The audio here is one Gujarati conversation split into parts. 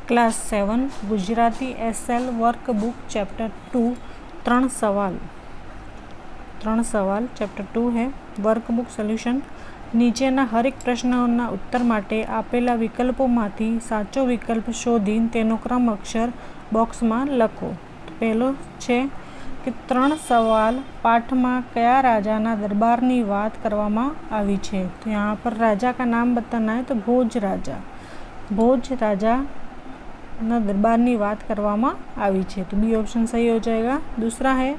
Class 7 Gujarati SL workbook chapter 2 3 सवाल चैप्टर 2 है। वर्कबुक सोल्यूशन નીચેના હરેક પ્રશ્નોના ઉત્તર માટે આપેલા વિકલ્પોમાંથી સાચો વિકલ્પ શોધીને તેનો ક્રમ અક્ષર બોક્સમાં લખો। પહેલો છે કે 3 સવાલ પાઠમાં કયા રાજાના દરબારની વાત કરવામાં આવી છે। तो यहाँ पर राजा का नाम बताना है, तो भोज राजा ना दरबार की बात करवामा आवी छे, तो बी ऑप्शन सही हो जाएगा। दूसरा है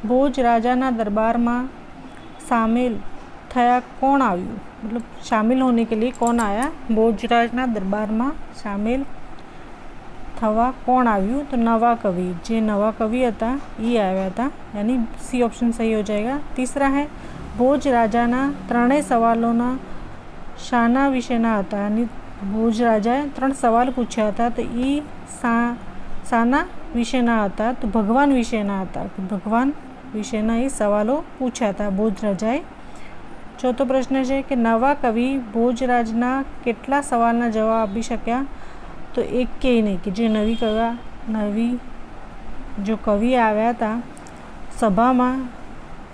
भोज राजा ना दरबार में शामिल थया कौन आयु, मतलब शामिल होने के लिए कौन आया। भोजराज ना दरबार में शामिल थवा कौन आयु, तो नवा कवि, जे नवा कवि था ये आया था, यानी सी ऑप्शन सही हो जाएगा। तीसरा है भोज राजा ना त्रणेय सवालों ना शाना विषयना था, यानी भोज राजाए 3 सवाल पूछा था, तो ये शाना विषयना था, तो भगवान विषयना था, तो भगवान विषयना ये सवालों पूछा था भोज राजाए। चौथो प्रश्न है कि नवा कवि भोजराजना केटला सवालना जवाब आपी शक्या, तो एक के नहीं, कि जो नवी जो कवि आया था सभा में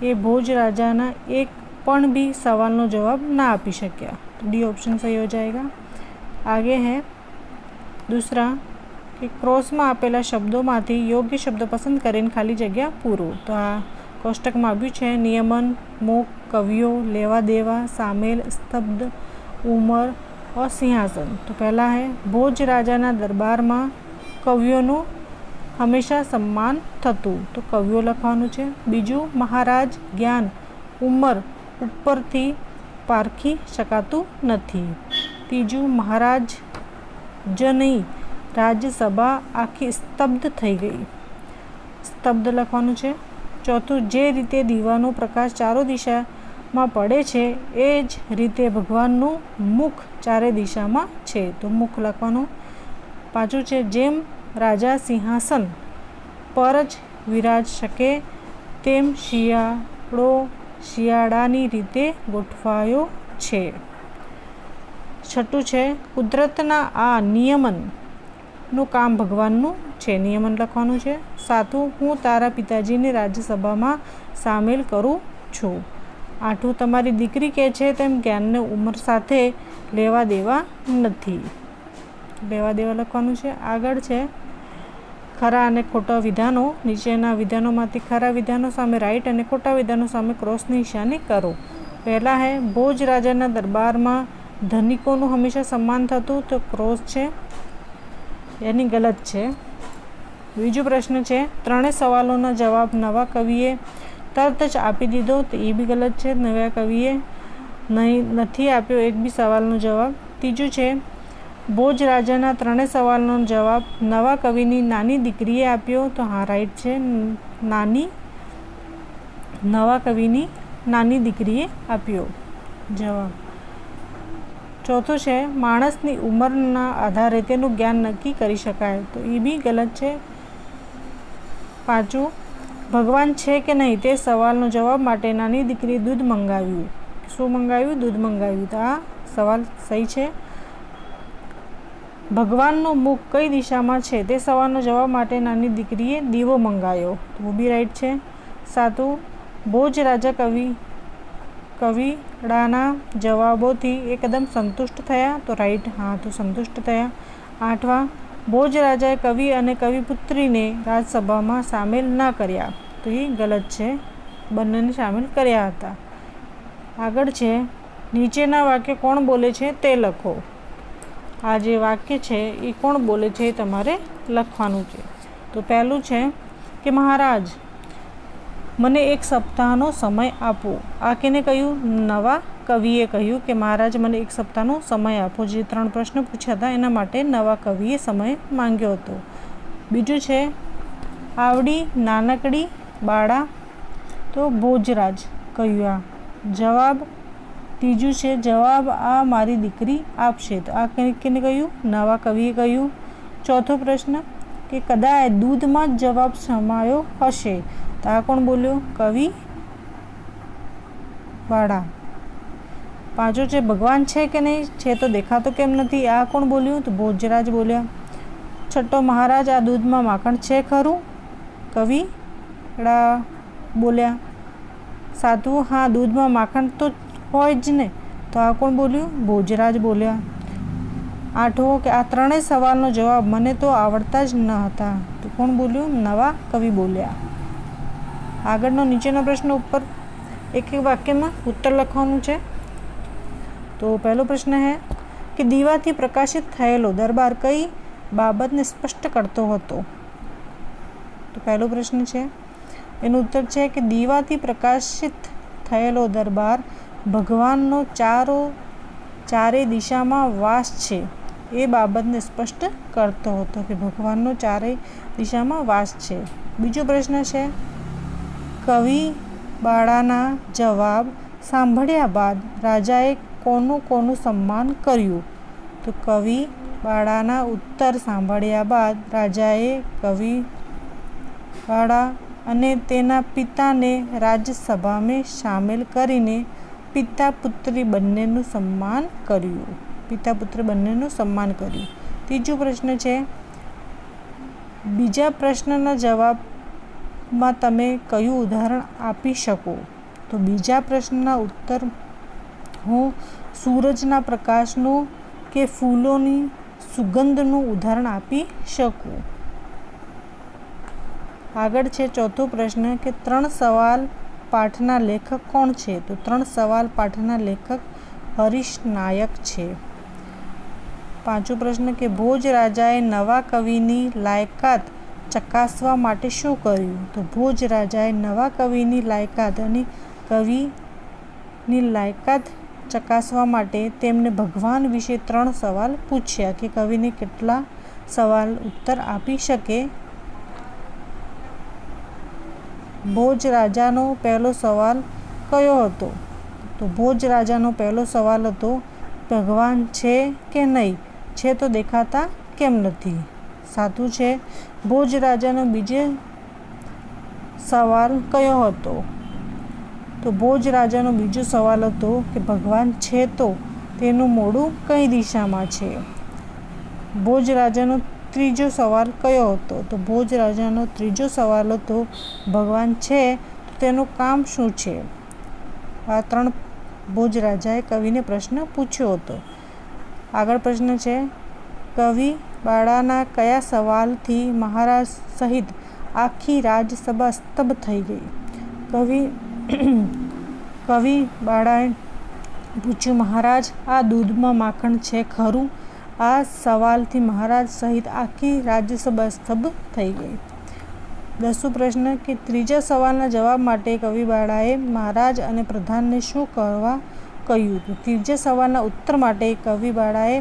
ये भोज राजाना एक पण भी सवालनो जवाब ना आपी शक्या, तो डी ऑप्शन सही हो जाएगा। आगे है दूसरा कि क्रॉस में आपेला शब्दों में योग्य शब्द पसंद करीने खाली जग्या पूरो। तो आ कोष्टक में आव्यु छे नियमन, मोक, कवियों, लेवा देवा, सामेल, स्तब्ध, उमर और सिंहासन। तो पहला है भोज राजाना दरबार में कवियों हमेशा सम्मान थतुं, तो कवियों लखवानुं छे। बीजू महाराज ज्ञान उमर उपरथी पारखी शकातुं नथी। तीजू महाराज ज नहीं राज्यसभा आखी स्तब्ध थई गई, स्तब्ध लखवानुं छे। चौथुं जे रीते दीવાનો प्रकाश चारों दिशा में पड़े छे ए ज रीते भगवानનું मुख चारे दिशा में छे, तो मुख लखवानुं। पांचुं छे जेम राजा सिंहासन पर ज विराज शके तेम शियाळो शियाळानी रीते गोठवायो छे। छठुं छे कुदरतना आ नियमनનું काम भगवानનું છે, નિયમન લખવાનું છે। સાતું હું તારા પિતાજીને રાજ્યસભામાં સામેલ કરું છું। આઠું તમારી દીકરી કહે છે તેમ જ્ઞાનને ઉંમર સાથે લેવા દેવા નથી, લેવા દેવા લખવાનું છે। આગળ છે ખરા અને ખોટા વિધાનો, નીચેના વિધાનોમાંથી ખરા વિધાનો સામે રાઈટ અને ખોટા વિધાનો સામે ક્રોસની નિશાની કરો। પહેલા है ભોજ રાજાના દરબારમાં ધનિકોનું હંમેશા સન્માન થતું, તો ક્રોસ છે, यानी गलत है। बीजो प्रश्न है त्रणेय सवालों जवाब नवा कविए तरत ज आपी दीधो, तो ये भी गलत है, नवा कविए नहीं आप्यो एक भी सवालनो जवाब। तीजू है भोज राजाना त्रणेय सवालनो जवाब नवा कविनी नानी दीकरीए आप्यो, तो हाँ राइट है, नानी नवा कविनी नानी दीकरीए आप्यो जवाब। चौथो है माणसनी उमरना आधारे तेनुं ज्ञान नक्की करी शकाय, तो ये भी गलत है। पांचू भगवान है कि नहीं ते सवालनो जवाब माटे नानी दीकरीए दूध मंगाव्युं, शुं मंगाव्युं, दूध मंगाव्युं, तो आ सवाल सही है। भगवाननुं मुख कई दिशा में है ते सवालनो जवाब माटे नानी दीकरीए दीवो मंगाव्यो, तो वो भी राइट है। सातुं भोज राजा कविड़ाना जवाबों एकदम संतुष्ट थया, तो राइट, हाँ तो संतुष्ट थया। आठवा भोज राजाए कवि और कविपुत्री ने राज्यसभा में सामेल न कर्या, तो ये गलत है, बंने ने सामेल कर्या हता। आगळ छे नीचेना वाक्य कोण बोले छे ते लखो। आ जे वाक्य है ये कोण बोले छे तमारे लखवानुं छे। तो पहलू है कि महाराज मने एक सप्ताहनो समय आपो, आ केने कह्युं, नवा कविए कह्युं कि महाराज मने एक सप्ताहनो समय आपो। जे 3 प्रश्न पूछा था एना माटे नवा कविए समय मांग्यो हतो। बीजू है आवड़ी नानकड़ी बाळा, तो भोजराज कह्युं आ जवाब। तीजू है जवाब आ मारी दीकरी आपशे, तो आ केने कह्युं, नवा कविए कह्युं। चौथो प्रश्न कि कदाच दूध में जवाब समायो हशे, तो आ कोण बोल्यो, कवि वाड़ा। पांचो है भगवान है कि नहीं, है तो देखा तो केम नहीं, आ कोण बोल्यो, तो भोजराज बोल्या। છઠ્ઠો, મહારાજ આ દૂધમાં માખણ છે ખરું? કવિ બોલ્યા. સાતમું, હા, દૂધમાં માખણ તો હોય જ ને. તો આ કોણ બોલ્યું? ભોજરાજ બોલ્યા. આઠમો, કે આ ત્રણેય સવાલનો જવાબ મને તો આવડતા જ ન હતા. તો કોણ બોલ્યું? નવા કવિ બોલ્યા. આગળનો નીચેનો પ્રશ્ન ઉપર એક એક વાક્યમાં ઉત્તર લખવાનું છે. તો પહેલો પ્રશ્ન છે કે દીવાથી પ્રકાશિત થયેલો દરબાર કઈ બાબતને સ્પષ્ટ કરતો હતો? તો પહેલો પ્રશ્ન છે, એનો ઉત્તર છે કે દીવાથી પ્રકાશિત થયેલો દરબાર ભગવાનનો ચારે દિશામાં વાસ છે એ બાબતને સ્પષ્ટ કરતો હતો, કે ભગવાનનો ચારે દિશામાં વાસ છે. બીજો પ્રશ્ન છે, કવિ બાળાના જવાબ સાંભળ્યા બાદ રાજાએ કોનું સન્માન કર્યું? તો કવિ બાળાના ઉત્તર સાંભળ્યા બાદ રાજાએ કવિ બાળા અને તેના પિતાને રાજસભામાં સામેલ કરીને પિતા પુત્રી બંનેનું સન્માન કર્યું. ત્રીજો પ્રશ્ન છે, બીજા પ્રશ્નના જવાબમાં તમે કયું ઉદાહરણ આપી શકો? તો બીજા પ્રશ્નના ઉત્તર હું સૂરજના પ્રકાશનું કે ફૂલોની સુગંધનું ઉદાહરણ આપી શકું. આગળ છે ચોથો પ્રશ્ન કે 3 સવાલ પાઠના લેખક કોણ છે? તો 3 સવાલ પાઠના લેખક હરીશ નાયક છે. પાંચમો પ્રશ્ન કે ભોજ રાજાએ નવા કવિની લાયકાત ચકાસવા માટે શું કર્યું? તો ભોજ રાજાએ નવા કવિની લાયકાત અને કવિની લાયકાત ચકાસવા માટે તેમને ભગવાન વિશે 3 સવાલ પૂછ્યા, કે કવિને કેટલા સવાલ ઉત્તર આપી શકે. ભોજ રાજાનો પહેલો સવાલ કયો હતો? તો ભોજ રાજાનો પહેલો સવાલ હતો, ભગવાન છે કે નહીં? છે તો દેખાતા કેમ નથી? સાચું છે. ભોજ રાજાનો બીજો સવાલ કયો હતો? તો ભોજ રાજાનો બીજો સવાલ હતો કે ભગવાન છે તો તેનું મોઢું કઈ દિશામાં છે? ભોજ રાજાનો ત્રીજો સવાલ કયો હતો? તો ભોજ રાજાનો ત્રીજો સવાલ હતો, ભગવાન છે તો તેનું કામ શું છે? આ 3 ભોજ રાજાએ કવિને પ્રશ્ન પૂછ્યો હતો. આગળ પ્રશ્ન છે, કવિ બાળાના કયા સવાલથી મહારાજ સહિત આખી રાજસભા સ્તબ્ધ થઈ ગઈ? કવિ બાળાએ પૂછ્યું, મહારાજ આ દૂધમાં માખણ છે ખરું? આ સવાલથી મહારાજ સહિત આખી રાજસભા સ્તબ્ધ થઈ ગઈ. 10મો પ્રશ્ન કે ત્રીજા સવાલના જવાબ માટે કવિ બાળાએ મહારાજ અને પ્રધાનને શું કરવા કહ્યું? તો ત્રીજા સવાલના ઉત્તર માટે કવિ બાળાએ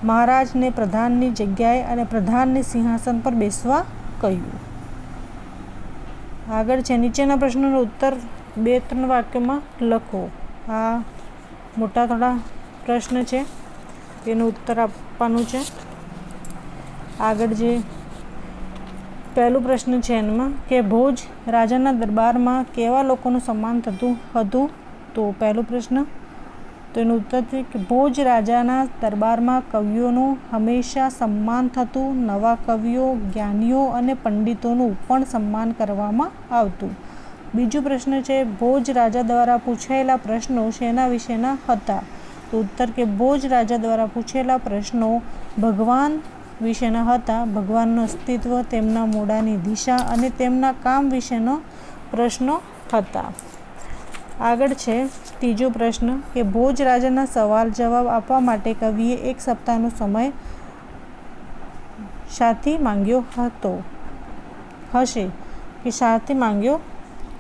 મહારાજને પ્રધાનની જગ્યાએ અને પ્રધાનને સિંહાસન પર બેસવા કહ્યું. આગળ છે, નીચેના પ્રશ્નોનો ઉત્તર 2-3 વાક્યોમાં લખો. આ મોટા થોડા પ્રશ્ન છે, તેનો ઉત્તર આપવાનું છે. આગળ જે પહેલો પ્રશ્ન છે એમાં કે ભોજ રાજાના દરબારમાં કેવા લોકોનું સન્માન થતું હતું? તો પહેલો પ્રશ્ન, તો એનું ઉત્તર છે કે ભોજ રાજાના દરબારમાં કવિઓનું હંમેશા સન્માન થતું. નવા કવિઓ, જ્ઞાનીઓ અને પંડિતોનું પણ સન્માન કરવામાં આવતું. બીજો પ્રશ્ન છે, ભોજ રાજા દ્વારા પૂછાયેલા પ્રશ્નો શેના વિશેના હતા? તો ઉત્તર કે ભોજ રાજા દ્વારા પૂછેલા પ્રશ્નો ભગવાન વિશેના હતા. ભગવાનનું અસ્તિત્વ, તેમના મોઢાની દિશા અને તેમના કામ વિશેનો પ્રશ્નો હતા. આગળ છે ત્રીજો પ્રશ્ન કે ભોજ રાજાના સવાલ જવાબ આપવા માટે કવિએ 1 સપ્તાહનો સમય શાથી માંગ્યો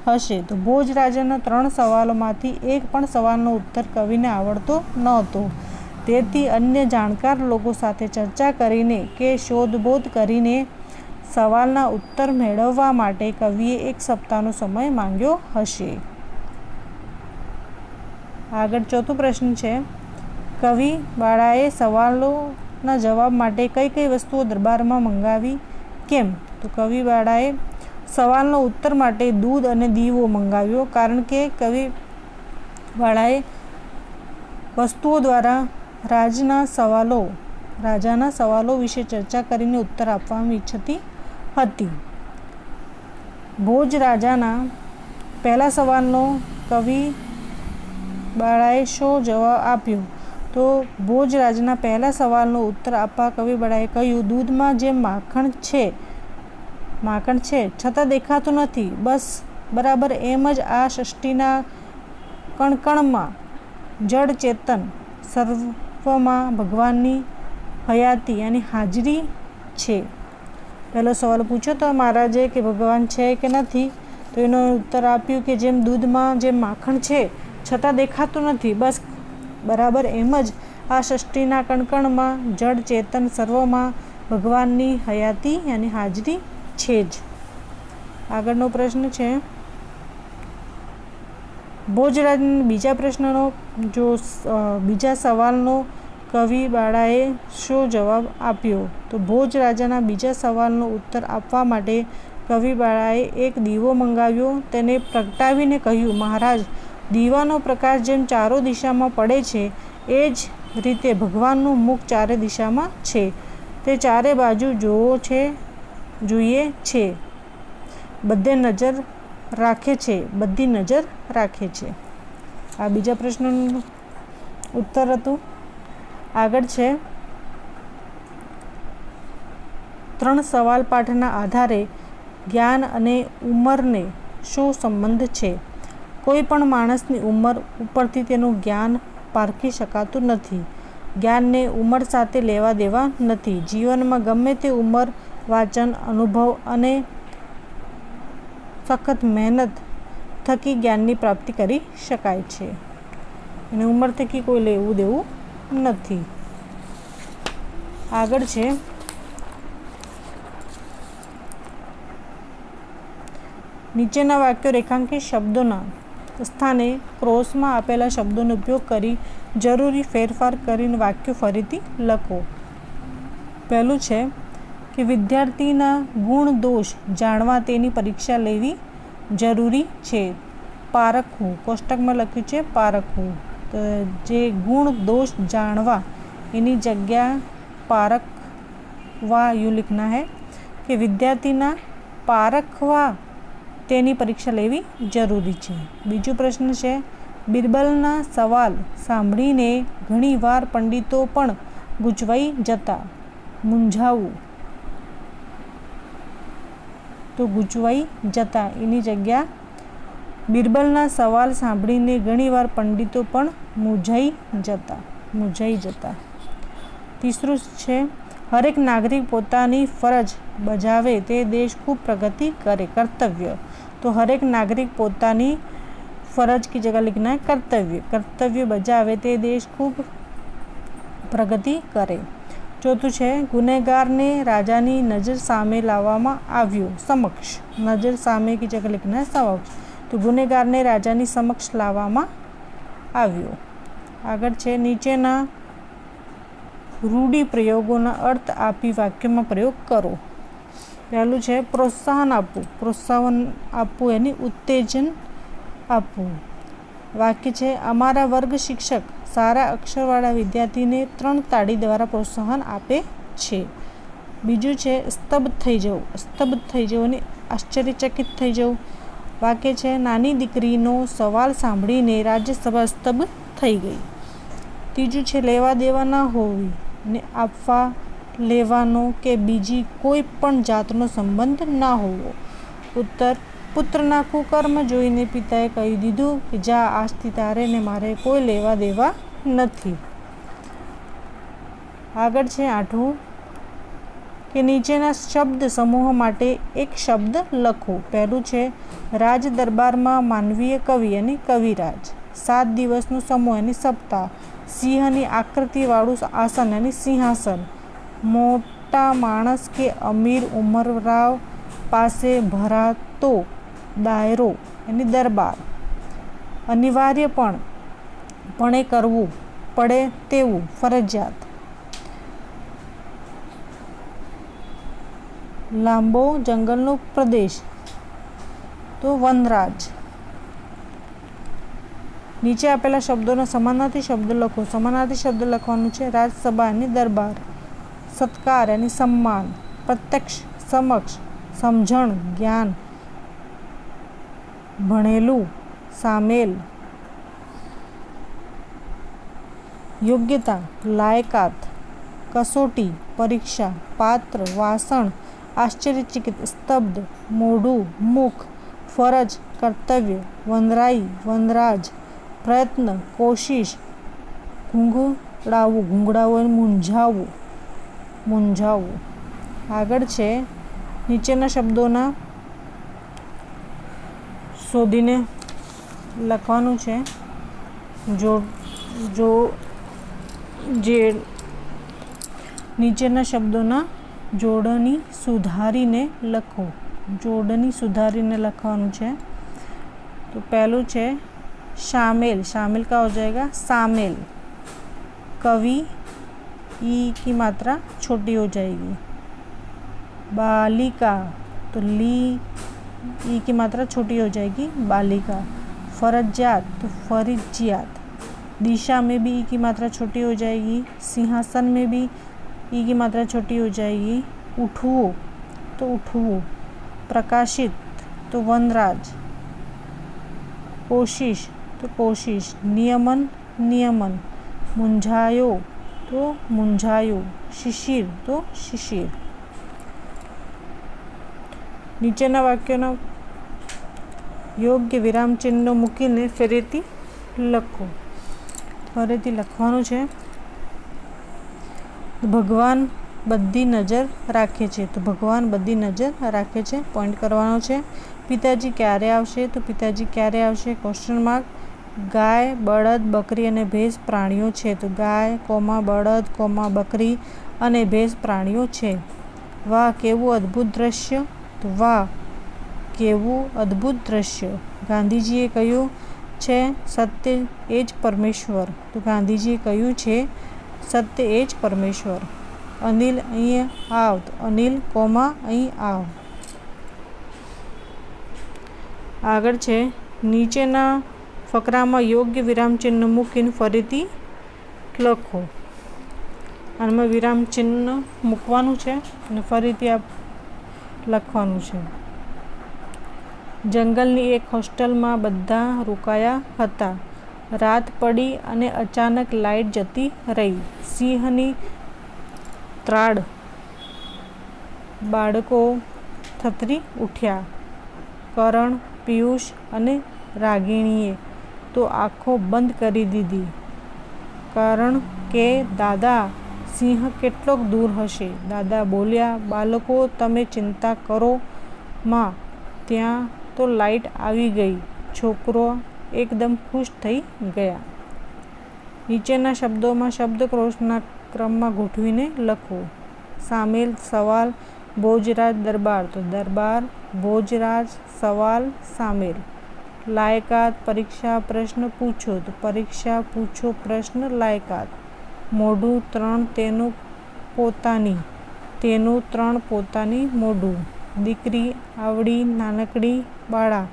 હશે? તો ભોજ રાજાના 3 સવાલોમાંથી એક પણ સવાલનો ઉત્તર કવિને આવડતો ન હતો. તેથી અન્ય જાણકાર લોકો સાથે ચર્ચા કરીને કે શોધબોધ કરીને સવાલના ઉત્તર મેળવવા માટે કવિએ 1 સપ્તાહનો સમય માંગ્યો હશે. આગળ ચોથો પ્રશ્ન છે, કવિ બાળાએ સવાલોના જવાબ માટે કઈ કઈ વસ્તુઓ દરબારમાં મંગાવી કેમ? તો કવિ બાળાએ સવાલનો ઉત્તર માટે દૂધ અને દીવો મંગાવ્યો, કારણ કે કવિ બાળાએ વસ્તુઓ દ્વારા રાજના સવાલો રાજાના સવાલો વિશે ચર્ચા કરીને ઉત્તર આપવા ઈચ્છતી હતી. ભોજ રાજાના પહેલા સવાલનો કવિ બાળાએ શો જવાબ આપ્યો? તો ભોજ રાજાના પહેલા સવાલનો ઉત્તર આપવા કવિ બાળાએ કહ્યું, દૂધમાં જે માખણ છે છતાં દેખાતું નથી, બસ બરાબર એમ જ આ સૃષ્ટિના કણકણમાં જડ ચેતન સર્વમાં ભગવાનની હયાતી અને હાજરી છે. પહેલો સવાલ પૂછ્યો તો મહારાજે કે ભગવાન છે કે નથી, તો એનો ઉત્તર આપ્યું કે જેમ દૂધમાં જે માખણ છે છતાં દેખાતું નથી, બસ બરાબર એમ જ આ સૃષ્ટિના કણકણમાં જડ ચેતન સર્વમાં ભગવાનની હયાતી અને હાજરી છે જ. આગળનો પ્રશ્ન છે ભોજરાજના બીજા સવાલનો કવિ બાળાએ શો જવાબ આપ્યો? તો ભોજ રાજાના બીજા સવાલનો ઉત્તર આપવા માટે કવિ બાળાએ એક દીવો મંગાવ્યો. તેને પ્રગટાવીને કહ્યું, મહારાજ, દીવાનો પ્રકાશ જેમ ચારો દિશામાં પડે છે એ જ રીતે ભગવાનનું મુખ ચારે દિશામાં છે. તે ચારે બાજુ જોઈએ છે, બધી નજર રાખે છે. આ બીજા પ્રશ્નનું ઉત્તર હતું. આગળ છે 3 સવાલ પાઠના આધારે જ્ઞાન અને ઉંમરને શું સંબંધ છે? કોઈ પણ માણસની ઉંમર ઉપરથી તેનું જ્ઞાન પારખી શકાતું નથી. જ્ઞાનને ઉંમર સાથે લેવા દેવા નથી. જીવનમાં ગમે તે ઉંમર વાંચન, અનુભવ અને સખત મહેનત થકી જ્ઞાનની પ્રાપ્તિ કરી શકાય છે. અને ઉંમર થકી કોઈ લેવું દેવું નથી. આગળ છે નીચેના વાક્યો રેખાંકિત શબ્દોના સ્થાને ક્રોસમાં આપેલા શબ્દોનો ઉપયોગ કરી જરૂરી ફેરફાર કરીને વાક્યો ફરીથી લખો. પહેલું છે કે વિદ્યાર્થીના ગુણ દોષ જાણવા તેની પરીક્ષા લેવી જરૂરી છે. પારખવું, કોષ્ટકમાં લખ્યું છે પારખવું, તો જે ગુણ દોષ જાણવા એની જગ્યા પારખવા यूँ लिखना है કે વિદ્યાર્થીના પારખવા તેની પરીક્ષા લેવી જરૂરી છે. બીજો પ્રશ્ન છે બિરબલના સવાલ સાંભળીને ઘણીવાર પંડિતો પણ ગૂંચવાઈ જતા. મૂંઝાવું, તો ગૂંચવાઈ જતા એની જગ્યા બિરબલના સવાલ સાંભળીને ઘણીવાર પંડિતો પણ મૂંઝાઈ જતા. તીસરું છે હરેક નાગરિક પોતાની ફરજ બજાવે તે દેશ ખૂબ પ્રગતિ કરે. કર્તવ્ય, તો હરેક નાગરિક પોતાની ફરજ की जगह लिखना है कर्तव्य बजावे તે દેશ ખૂબ પ્રગતિ કરે. ચોથું છે ગુનેગારને રાજાની નજર સામે લાવવામાં આવ્યો. સમક્ષ, નજર સામે की जगह लिखना है समक्ष, તો ગુનેગારને રાજાની સમક્ષ લાવવામાં આવ્યો. આગળ છે નીચેના રૂઢિ પ્રયોગોના અર્થ આપી વાક્યમાં પ્રયોગ કરો. પહેલું છે પ્રોત્સાહન આપવું એની ઉત્તેજન આપવું. વાક્ય છે અમારા વર્ગ શિક્ષક સારા અક્ષરવાળા વિદ્યાર્થીને 3 તાળી દ્વારા પ્રોત્સાહન આપે છે. બીજું છે સ્તબ્ધ થઈ જવું અને આશ્ચર્યચકિત થઈ જવું. વાક્ય છે નાની દીકરીનો સવાલ સાંભળીને રાજ્યસભા સ્તબ્ધ થઈ ગઈ. ત્રીજું છે લેવા દેવા ના હોવી ને આપવા લેવાનો કે બીજી કોઈ પણ જાતનો સંબંધ ના હોવો. ઉત્તર પુત્રના કુકર્મ જોઈને પિતાએ કહી દીધું કે જા, આજથી તારે ને મારે કોઈ લેવા દેવા નથી. આગળ છે 8મું કે નીચેના શબ્દ સમૂહ માટે એક શબ્દ લખો. પહેલું છે રાજ દરબારમાં માનવીય કવિ અને કવિરાજ. 7 દિવસનો સમૂહ અને સપ્તાહ. સિંહની આકૃતિવાળું આસન અને સિંહાસન. મોટા માણસ કે અમીર ઉમરાવ પાસે ભરાતો દાયરો એની દરબાર. અનિવાર્યપણે કરવું પડે તેવું, ફરજિયાત. લાંબો જંગલનો પ્રદેશ, તો વનરાજ. નીચે આપેલા શબ્દોના સમાનાર્થી શબ્દ લખો. સમાનાર્થી શબ્દ લખવાનું છે રાજસભા અને દરબાર. સત્કાર यानी सम्मान, प्रत्यक्ष समक्ष समझण ज्ञान, भणेलू सामेल, योग्यता लायकात, कसोटी परीक्षा, पात्र वासण, आश्चर्यचकित स्तब्ध, मोढू मुख, फरज कर्तव्य, वंदराई वनराज, प्रयत्न कोशिश, घूंघडावू घूंघडावू मूंझावू મૂંઝાવું. આગળ છે નીચેના શબ્દોના શોધીને લખવાનું છે. જે નીચેના શબ્દોના જોડણી સુધારીને લખો. જોડણી સુધારીને લખવાનું છે. તો પહેલું છે शामिल. शामिल का हो जाएगा सामिल. कवि ई की मात्रा छोटी हो जाएगी. बालिका तो ली ई की मात्रा छोटी हो जाएगी बालिका. फरजियात तो फरिजियात. दिशा में भी ई की मात्रा छोटी हो जाएगी. सिंहासन में भी ई की मात्रा छोटी हो जाएगी. उठवू तो उठवू. प्रकाशित तो वनराज. कोशिश तो कोशिश. नियमन नियमन. मुंझायो तो मुंझायो. शिशिर तो शिशिर. નીચેના વાક્યોના યોગ્ય વિરામ ચિહ્નો મૂકીને ફરીથી લખો. ફરીથી લખવાનું છે. ભગવાન બધી નજર રાખે છે. તો ભગવાન બધી નજર રાખે છે. પોઈન્ટ કરવાનો છે. પિતાજી ક્યારે આવશે? તો પિતાજી ક્યારે આવશે? Question mark. ગાય બળદ બકરી અને ભેંસ પ્રાણીઓ છે. તો ગાય કોમા બળદ કોમા બકરી અને ભેંસ પ્રાણીઓ છે. વાહ કેવું અદ્ભુત દ્રશ્ય. તો વાહ કેવું અદ્ભુત દ્રશ્ય. ગાંધીજીએ કહ્યું છે સત્ય એ જ પરમેશ્વર. તો ગાંધીજીએ કહ્યું છે સત્ય એ જ પરમેશ્વર. અનિલ અહીં આવ. તો અનિલ કોમા અહીં આવ. આગળ છે નીચેના ફકરામાં યોગ્ય વિરામચિહ્ન મૂકીને ફરીથી લખો. આમાં વિરામચિહ્ન મૂકવાનું છે અને ફરીથી આ લખવાનું છે. જંગલની એક હોસ્ટેલમાં બધા રોકાયા હતા. રાત પડી અને અચાનક લાઇટ જતી રહી. સિંહની ત્રાડ. બાળકો થથરી ઉઠ્યા. કરણ પિયુષ અને રાગિણીએ તો આંખો બંધ કરી દીધી. કારણ કે દાદા સિંહ કેટલોક દૂર હશે. દાદા બોલ્યા બાળકો તમે ચિંતા કરો માં, ત્યાં તો લાઇટ આવી ગઈ. છોકરો એકદમ ખુશ થઈ ગયા. નીચેના શબ્દોમાં શબ્દકોશના ક્રમમાં ગોઠવીને લખો. સામેલ સવાલ ભોજરાજ દરબાર. તો દરબાર ભોજરાજ સવાલ સામેલ. લાયકાત પરીક્ષા પ્રશ્ન પૂછો. તો પરીક્ષા પૂછો પ્રશ્ન લાયકાત. મોઢું ત્રણ તેનું પોતાની. તેનું ત્રણ પોતાની મોઢું. દીકરી આવડી નાનકડી બાળા.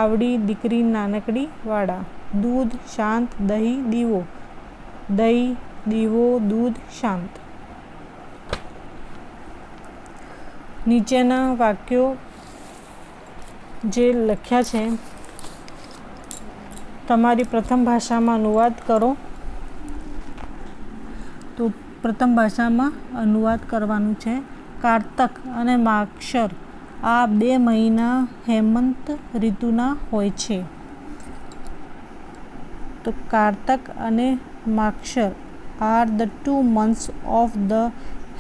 આવડી દીકરી નાનકડી વાળા. દૂધ શાંત દહીં દીવો. દહીં દીવો દૂધ શાંત. નીચેના વાક્યો જે લખ્યા છે તમારી પ્રથમ ભાષામાં અનુવાદ કરો. તો પ્રથમ ભાષામાં અનુવાદ કરવાનું છે. કારતક અને માગશર આ 2 મહિના હેમંત ઋતુના હોય છે. તો કારતક અને Magshar are the 2 months of the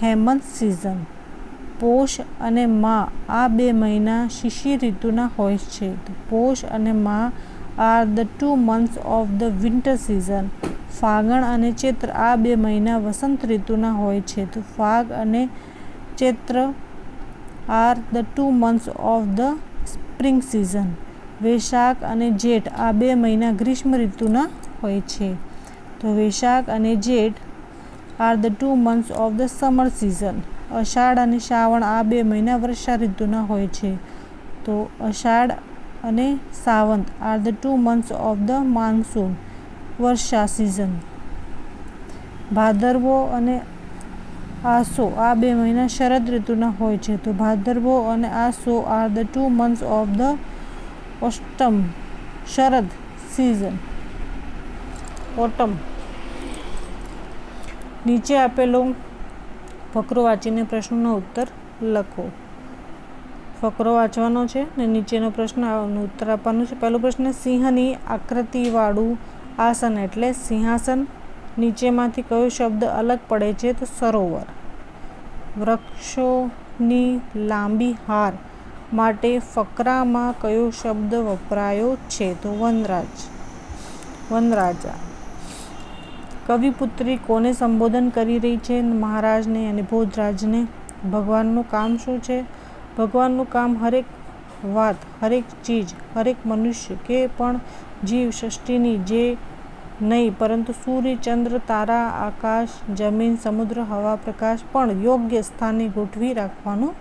Hemant season. Posh અને મા આ 2 મહિના શિશિર ઋતુના હોય છે. તો પોષ અને Mah are the 2 months of the winter season. Fagan અને ચૈત્ર આ 2 મહિના વસંત ઋતુના હોય છે. તો ફાગ અને Chaitra are the 2 months of the spring season. Vaishakh અને જેઠ આ 2 મહિના ગ્રીષ્મ ઋતુના હોય છે. તો વૈશાખ અને Jeth are the 2 months of the summer season. Ashadh અને શ્રાવણ આ 2 મહિના વર્ષા ઋતુના હોય છે. તો અષાઢ અને Sawan are the 2 months of the monsoon varsha season. Bhadarvo અને આસો આ 2 મહિના શરદ ઋતુના હોય છે. તો ભાદરવો અને Aso are the 2 months of the autumn Sharad season autumn. નીચે આપેલો ફકરો વાંચીને પ્રશ્નોનો ઉત્તર લખો. ફકરો વાંચવાનો છે ને નીચેનો પ્રશ્ન ઉત્તર આપવાનો છે. પહેલો પ્રશ્ન, સિંહની આકૃતિવાળું આસન એટલે સિંહાસન. નીચેમાંથી કયો શબ્દ અલગ પડે છે? તો સરોવર. વૃક્ષોની લાંબી હાર માટે ફકરામાં કયો શબ્દ વપરાયો છે? તો વનરાજા. કવિપુત્રી કોને સંબોધન કરી રહી છે? મહારાજને અને ભોજરાજને. ભગવાનનું કામ શું છે? ભગવાનનું કામ હરેક વાત, હરેક ચીજ, હરેક મનુષ્ય કે પણ જીવ સૃષ્ટિની જે નહીં પરંતુ સૂર્ય, ચંદ્ર, તારા, આકાશ, જમીન, સમુદ્ર, હવા, પ્રકાશ પણ યોગ્ય સ્થાને ગોઠવી રાખવાનું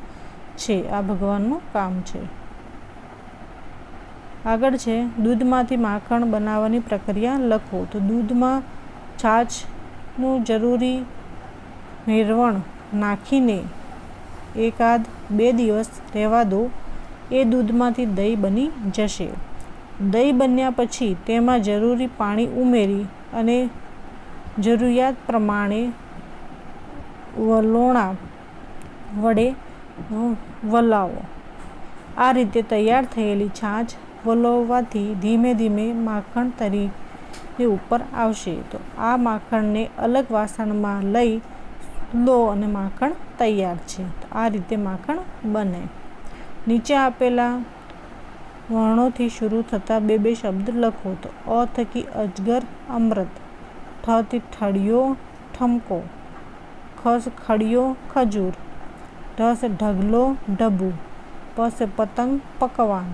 છે. આ ભગવાનનું કામ છે. આગળ છે, દૂધમાંથી માખણ બનાવવાની પ્રક્રિયા લખો. તો દૂધમાં છાશનું જરૂરી મેળવણ નાખીને 1-2 દિવસ રહેવા દો. એ દૂધમાંથી દહીં બની જશે. દહીં બન્યા પછી તેમાં જરૂરી પાણી ઉમેરી અને જરૂરિયાત પ્રમાણે વલોણા વડે વલાવો. આ રીતે તૈયાર થયેલી છાશ વલોવવાથી ધીમે ધીમે માખણ તરીને ઉપર આવશે. તો આ માખણને અલગ વાસણમાં લઈ લો અને માખણ તૈયાર છે. તો આ રીતે માખણ બને. નીચે આપેલા વર્ણોથી શરૂ થતા 2 શબ્દ લખો. તો અ થકી અજગર અમૃત, ઠ થી ઠળિયો ઠમકો, ખ સે ખડિયો ખજૂર, ઢ સે ઢગલો ઢબુ, પ સે પતંગ પકવાન,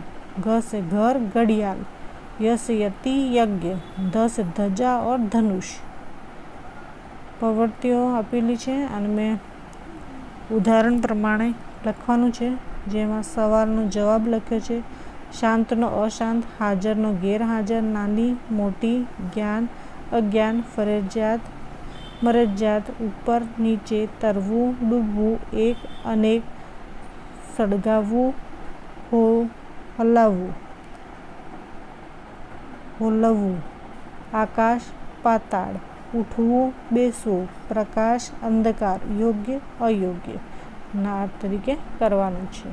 ઘ સે ઘર ઘડિયાળ, ય સે यति यज्ञ, ध से ધજા और ધનુષ. પ્રવૃત્તિઓ આપેલી છે અને મેં ઉદાહરણ પ્રમાણે લખવાનું છે. જેમાં સવારનો જવાબ લખ્યો છે. શાંતનો અશાંત, હાજરનો ગેરહાજર, નાની મોટી, જ્ઞાન અજ્ઞાન, ફરજિયાત મરજિયાત, ઉપર નીચે, તરવું ડૂબવું, એક અનેક, સળગાવવું હોલવવું, આકાશ પાતાળ, ઉઠવું બેસવું, પ્રકાશ અંધકાર, યોગ્ય અયોગ્ય ના તરીકે કરવાનું છે.